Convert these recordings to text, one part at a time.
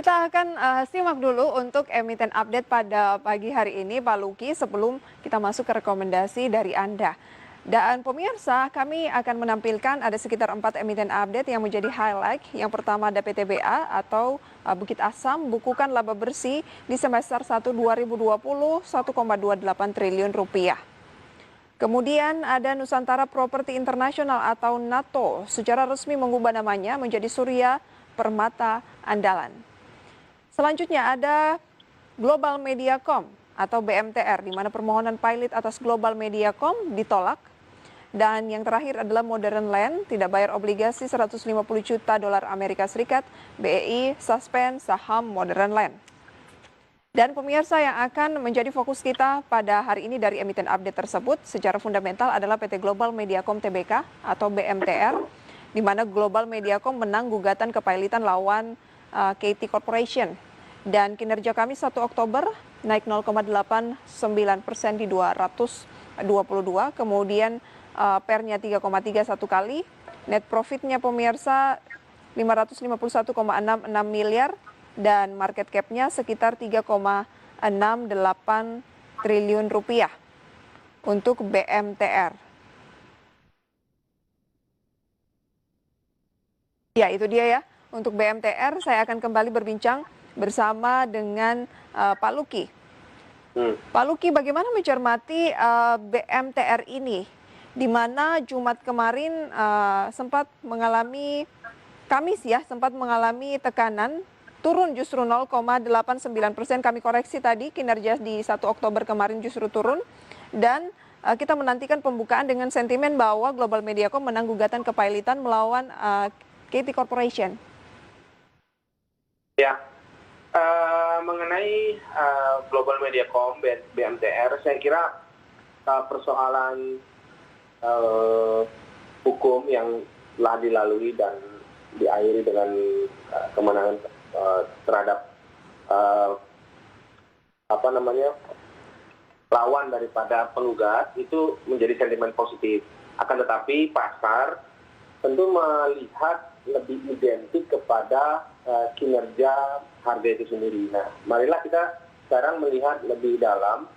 Kita akan simak dulu untuk emiten update pada pagi hari ini, Pak Luki, sebelum kita masuk ke rekomendasi dari Anda. Dan pemirsa, kami akan menampilkan ada sekitar 4 emiten update yang menjadi highlight. Yang pertama ada PTBA atau Bukit Asam, bukukan laba bersih di semester 1 2020 1,28 triliun rupiah. Kemudian ada Nusantara Property International atau NATO, secara resmi mengubah namanya menjadi Surya Permata Andalan. Selanjutnya ada Global Mediacom atau BMTR, di mana permohonan pilot atas Global Mediacom ditolak. Dan yang terakhir adalah Modern Land, tidak bayar obligasi 150 juta dolar Amerika Serikat, BEI suspend saham Modern Land. Dan pemirsa, yang akan menjadi fokus kita pada hari ini dari emiten update tersebut secara fundamental adalah PT Global Mediacom Tbk atau BMTR, di mana Global Mediacom menang gugatan kepailitan lawan KT Corporation. Dan kinerja kami 1 Oktober naik 0,89% di 222, kemudian pernya 3,31 kali, net profitnya pemirsa 551,66 miliar, dan market cap-nya sekitar 3,68 triliun rupiah untuk BMTR. Ya, itu dia ya. Untuk BMTR, saya akan kembali berbincang bersama dengan Pak Luki. Pak Luki, bagaimana mencermati BMTR ini, di mana Jumat kemarin sempat mengalami, Kamis ya, sempat mengalami tekanan, turun justru 0,89%, kami koreksi tadi, kinerja di 1 Oktober kemarin justru turun, dan kita menantikan pembukaan dengan sentimen bahwa Global Mediacom menang gugatan kepailitan melawan KT Corporation. Ya, mengenai Global Mediacom, BMTR, saya kira persoalan hukum yang telah dilalui dan diakhiri dengan kemenangan terhadap lawan daripada penggugat itu menjadi sentimen positif. Akan tetapi pasar tentu melihat lebih identik kepada kinerja harga itu sendiri. Nah, marilah kita sekarang melihat lebih dalam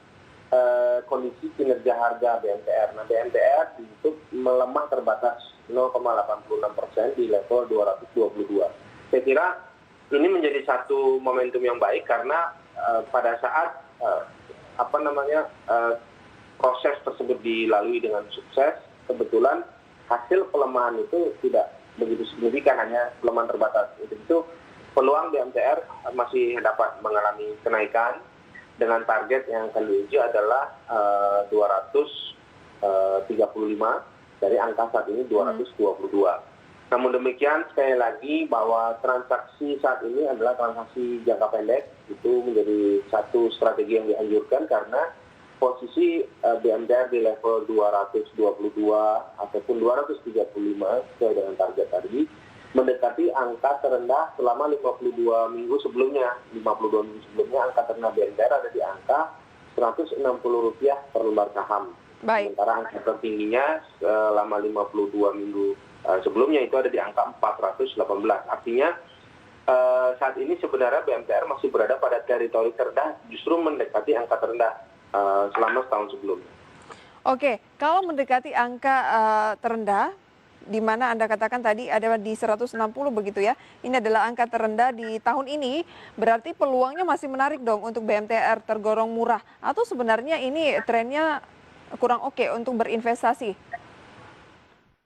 kondisi kinerja harga BMTR. Nah, BMTR ditutup melemah terbatas 0,86% di level 222. Saya kira ini menjadi satu momentum yang baik karena pada saat proses tersebut dilalui dengan sukses, kebetulan hasil pelemahan itu tidak begitu signifikan, hanya pelemahan terbatas. Itu peluang BMTR masih dapat mengalami kenaikan dengan target yang akan diuji adalah 235 dari angka saat ini 222. Namun demikian, sekali lagi bahwa transaksi saat ini adalah transaksi jangka pendek, itu menjadi satu strategi yang dianjurkan karena posisi BMTR di level 222 ataupun 235 sesuai dengan target tadi, mendekati angka terendah selama 52 minggu sebelumnya. 52 minggu sebelumnya angka terendah BMTR ada di angka Rp160 per lembar saham. Baik. Sementara angka tertingginya selama 52 minggu sebelumnya itu ada di angka 418. Artinya saat ini sebenarnya BMTR masih berada pada teritori terendah, justru mendekati angka terendah selama setahun sebelumnya. Oke, kalau mendekati angka terendah, di mana Anda katakan tadi ada di 160 begitu ya, ini adalah angka terendah di tahun ini, berarti peluangnya masih menarik dong untuk BMTR tergolong murah, atau sebenarnya ini trennya kurang oke untuk berinvestasi?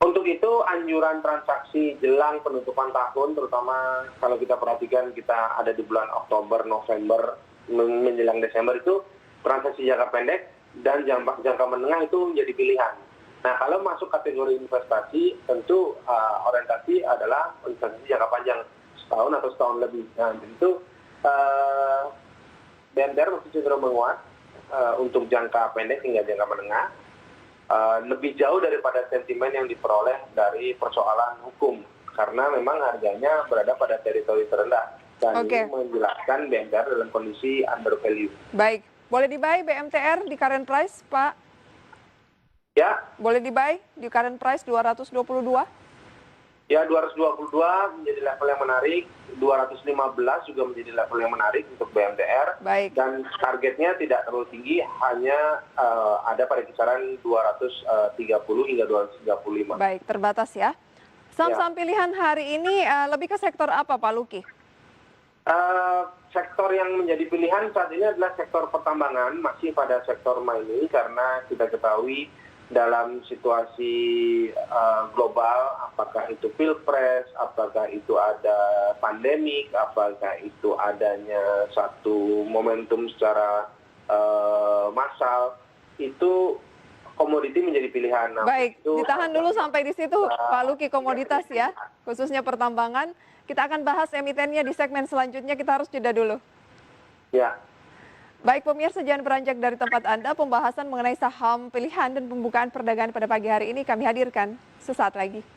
Untuk itu anjuran transaksi jelang penutupan tahun, terutama kalau kita perhatikan kita ada di bulan Oktober, November, menjelang Desember, itu transaksi jangka pendek dan jangka menengah itu menjadi pilihan. Nah, kalau masuk kategori investasi, tentu orientasi adalah investasi jangka panjang, setahun atau setahun lebih. Nah, tentu BMTR masih cenderung menguat untuk jangka pendek hingga jangka menengah, lebih jauh daripada sentimen yang diperoleh dari persoalan hukum, karena memang harganya berada pada teritori terendah. Dan ini menjelaskan BMTR dalam kondisi under value. Baik. Boleh di-buy BMTR di current price, Pak? Ya. Boleh di-buy di current price 222? Ya, 222 menjadi level yang menarik, 215 juga menjadi level yang menarik untuk BMTR. Baik. Dan targetnya tidak terlalu tinggi, hanya ada pada kisaran 230 hingga 235. Baik, terbatas ya. Saham-saham pilihan hari ini lebih ke sektor apa Pak Luki? Sektor yang menjadi pilihan saat ini adalah sektor pertambangan, masih pada sektor mining, karena kita ketahui dalam situasi global, apakah itu pilpres, apakah itu ada pandemik, apakah itu adanya satu momentum secara massal, itu komoditi menjadi pilihan. Baik, ditahan dulu sampai di situ Pak Luki, komoditas ya, khususnya pertambangan. Kita akan bahas emitennya di segmen selanjutnya, kita harus jeda dulu. Ya. Baik pemirsa, jangan beranjak dari tempat Anda, pembahasan mengenai saham pilihan dan pembukaan perdagangan pada pagi hari ini kami hadirkan sesaat lagi.